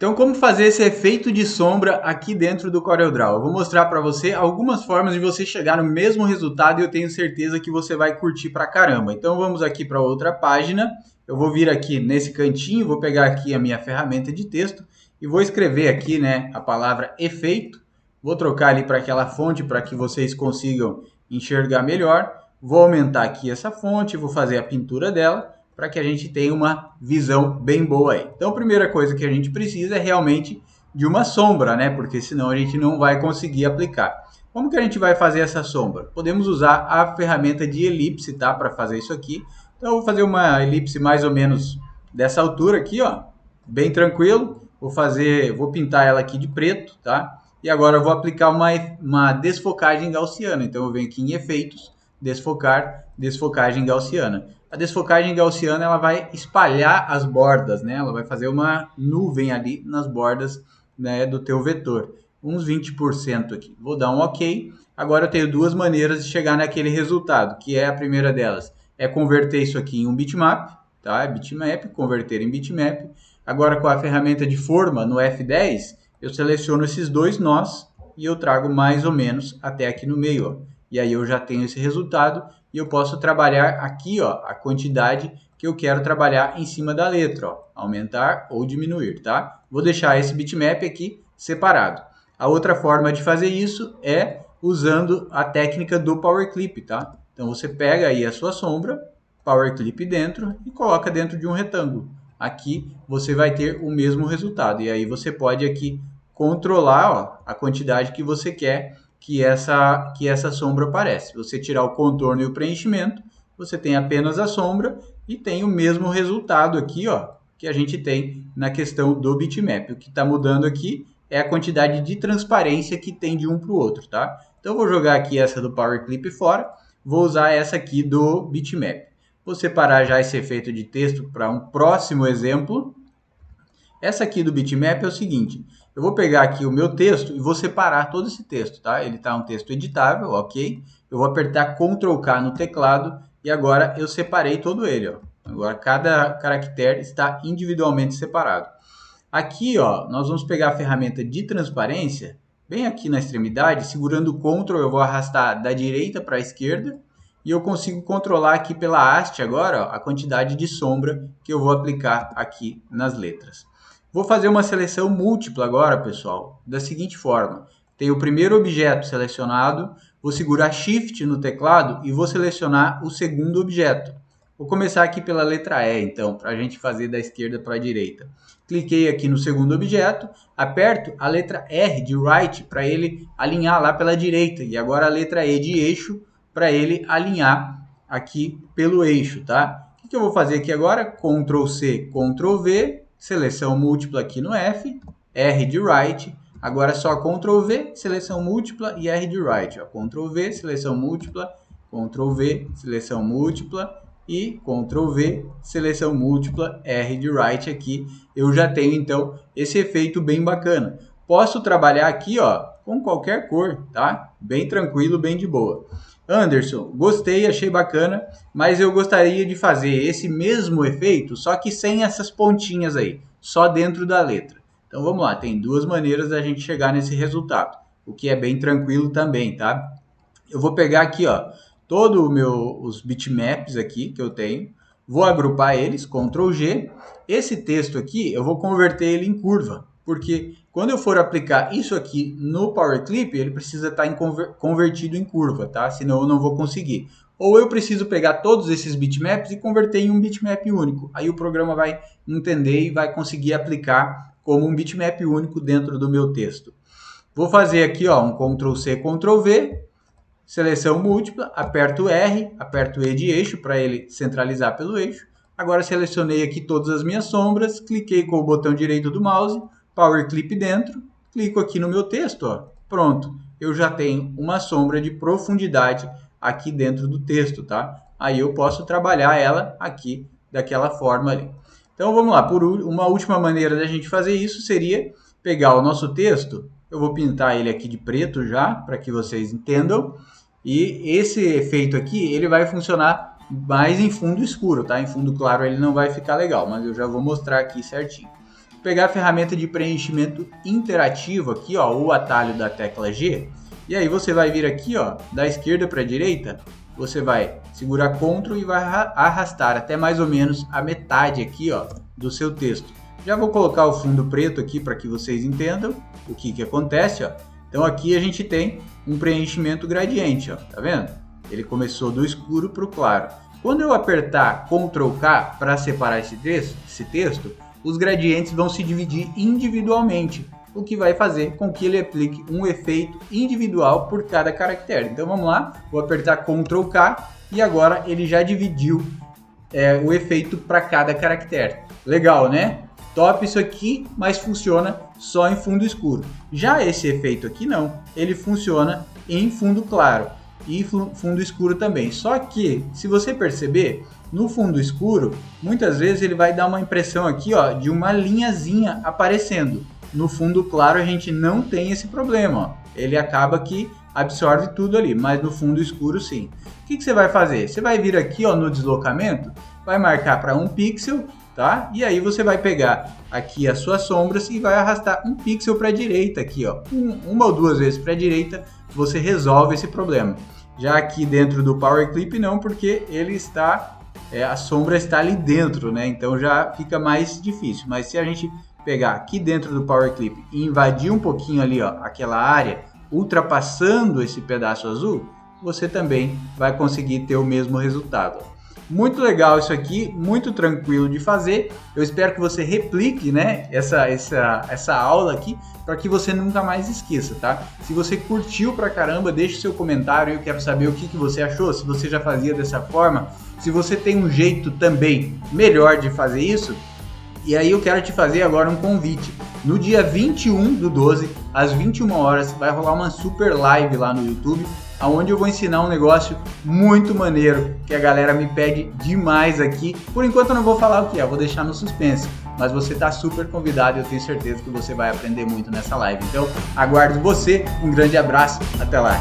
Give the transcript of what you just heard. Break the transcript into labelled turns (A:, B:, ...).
A: Então, como fazer esse efeito de sombra aqui dentro do CorelDRAW? Eu vou mostrar para você algumas formas de você chegar no mesmo resultado e eu tenho certeza que você vai curtir pra caramba. Então, vamos aqui para outra página. Eu vou vir aqui nesse cantinho, vou pegar aqui a minha ferramenta de texto e vou escrever aqui, né, a palavra efeito. Vou trocar ali para aquela fonte para que vocês consigam enxergar melhor. Vou aumentar aqui essa fonte, vou fazer a pintura dela, para que a gente tenha uma visão bem boa aí. Então, a primeira coisa que a gente precisa é realmente de uma sombra, né? Porque senão a gente não vai conseguir aplicar. Como que a gente vai fazer essa sombra? Podemos usar a ferramenta de elipse, tá? Para fazer isso aqui. Então, eu vou fazer uma elipse mais ou menos dessa altura aqui, ó. Bem tranquilo. Vou pintar ela aqui de preto, tá? E agora eu vou aplicar uma desfocagem gaussiana. Então, eu venho aqui em efeitos, desfocar, desfocagem gaussiana. A desfocagem gaussiana ela vai espalhar as bordas, né? Ela vai fazer uma nuvem ali nas bordas, né, do teu vetor. Uns 20% aqui. Vou dar um OK. Agora eu tenho duas maneiras de chegar naquele resultado, que é a primeira delas. É converter isso aqui em um bitmap, tá? Bitmap, converter em bitmap. Agora com a ferramenta de forma no F10, eu seleciono esses dois nós e eu trago mais ou menos até aqui no meio, ó. E aí eu já tenho esse resultado e eu posso trabalhar aqui, ó, a quantidade que eu quero trabalhar em cima da letra, ó, aumentar ou diminuir, tá? Vou deixar esse bitmap aqui separado. A outra forma de fazer isso é usando a técnica do Power Clip, tá? Então você pega aí a sua sombra, Power Clip dentro e coloca dentro de um retângulo. Aqui você vai ter o mesmo resultado e aí você pode aqui controlar, ó, a quantidade que você quer que essa sombra aparece. Se você tirar o contorno e o preenchimento, você tem apenas a sombra e tem o mesmo resultado aqui, ó, que a gente tem na questão do bitmap. O que está mudando aqui é a quantidade de transparência que tem de um para o outro, tá? Então, eu vou jogar aqui essa do Power Clip fora, vou usar essa aqui do bitmap. Vou separar já esse efeito de texto para um próximo exemplo. Essa aqui do bitmap é o seguinte, eu vou pegar aqui o meu texto e vou separar todo esse texto, tá? Ele está um texto editável, ok? Eu vou apertar Ctrl K no teclado e agora eu separei todo ele, ó. Agora cada caractere está individualmente separado. Aqui, ó, nós vamos pegar a ferramenta de transparência, bem aqui na extremidade, segurando o Ctrl eu vou arrastar da direita para a esquerda e eu consigo controlar aqui pela haste agora, ó, a quantidade de sombra que eu vou aplicar aqui nas letras. Vou fazer uma seleção múltipla agora, pessoal, da seguinte forma. Tenho o primeiro objeto selecionado, vou segurar Shift no teclado e vou selecionar o segundo objeto. Vou começar aqui pela letra E, então, para a gente fazer da esquerda para a direita. Cliquei aqui no segundo objeto, aperto a letra R de Right para ele alinhar lá pela direita. E agora a letra E de eixo para ele alinhar aqui pelo eixo, tá? O que eu vou fazer aqui agora? Ctrl C, Ctrl V. Seleção múltipla aqui no F, R de Right, agora só Ctrl V, seleção múltipla e R de Right. Ó. Ctrl V, seleção múltipla, Ctrl V, seleção múltipla e Ctrl V, seleção múltipla, R de Right aqui. Eu já tenho então esse efeito bem bacana. Posso trabalhar aqui, ó, com qualquer cor, tá? Bem tranquilo, bem de boa. Anderson, gostei, achei bacana, mas eu gostaria de fazer esse mesmo efeito, só que sem essas pontinhas aí, só dentro da letra. Então vamos lá, tem duas maneiras da gente chegar nesse resultado, o que é bem tranquilo também, tá? Eu vou pegar aqui, ó, todos os bitmaps aqui que eu tenho, vou agrupar eles, Ctrl G. Esse texto aqui, eu vou converter ele em curva, porque quando eu for aplicar isso aqui no Power Clip, ele precisa estar convertido em curva, tá? Senão eu não vou conseguir. Ou eu preciso pegar todos esses bitmaps e converter em um bitmap único. Aí o programa vai entender e vai conseguir aplicar como um bitmap único dentro do meu texto. Vou fazer aqui, ó, um Ctrl C, Ctrl V, seleção múltipla, aperto R, aperto E de eixo para ele centralizar pelo eixo. Agora selecionei aqui todas as minhas sombras, cliquei com o botão direito do mouse, Power Clip dentro, clico aqui no meu texto, ó, pronto, eu já tenho uma sombra de profundidade aqui dentro do texto, tá? Aí eu posso trabalhar ela aqui daquela forma ali. Então vamos lá, por uma última maneira da gente fazer isso seria pegar o nosso texto, eu vou pintar ele aqui de preto já, para que vocês entendam, e esse efeito aqui, ele vai funcionar mais em fundo escuro, tá? Em fundo claro ele não vai ficar legal, mas eu já vou mostrar aqui certinho. pegar a ferramenta de preenchimento interativo aqui, ó, o atalho da tecla G, e aí você vai vir aqui, ó, da esquerda para a direita, você vai segurar Ctrl e vai arrastar até mais ou menos a metade aqui, ó, do seu texto. Já vou colocar o fundo preto aqui para que vocês entendam o que acontece, ó. Então aqui a gente tem um preenchimento gradiente, ó, tá vendo? Ele começou do escuro para o claro. Quando eu apertar Ctrl K para separar esse texto, os gradientes vão se dividir individualmente, o que vai fazer com que ele aplique um efeito individual por cada caractere. Então vamos lá, vou apertar Ctrl K e agora ele já dividiu o efeito para cada caractere. Legal, né? Top isso aqui, mas funciona só em fundo escuro. Já esse efeito aqui não, ele funciona em fundo claro e fundo escuro também. Só que, se você perceber, no fundo escuro, muitas vezes ele vai dar uma impressão aqui, ó, de uma linhazinha aparecendo. No fundo claro a gente não tem esse problema, ó. Ele acaba que absorve tudo ali, mas no fundo escuro sim. O que você vai fazer? Você vai vir aqui, ó, no deslocamento, vai marcar para 1 pixel, tá? E aí você vai pegar aqui as suas sombras e vai arrastar 1 pixel para a direita aqui, ó. Uma ou duas vezes para a direita, você resolve esse problema. Já aqui dentro do Power Clip não, porque ele está, a sombra está ali dentro, né? Então já fica mais difícil. Mas se a gente pegar aqui dentro do Power Clip e invadir um pouquinho ali, ó, aquela área, ultrapassando esse pedaço azul, você também vai conseguir ter o mesmo resultado. Muito legal isso aqui, muito tranquilo de fazer. Eu espero que você replique, né, essa aula aqui, para que você nunca mais esqueça, tá? Se você curtiu pra caramba, deixe seu comentário, eu quero saber o que você achou, se você já fazia dessa forma, se você tem um jeito também melhor de fazer isso. E aí eu quero te fazer agora um convite. No dia 21/12, às 21 horas, vai rolar uma super live lá no YouTube, onde eu vou ensinar um negócio muito maneiro, que a galera me pede demais aqui. Por enquanto eu não vou falar o que é, eu vou deixar no suspense. Mas você está super convidado e eu tenho certeza que você vai aprender muito nessa live. Então, aguardo você, um grande abraço, até lá!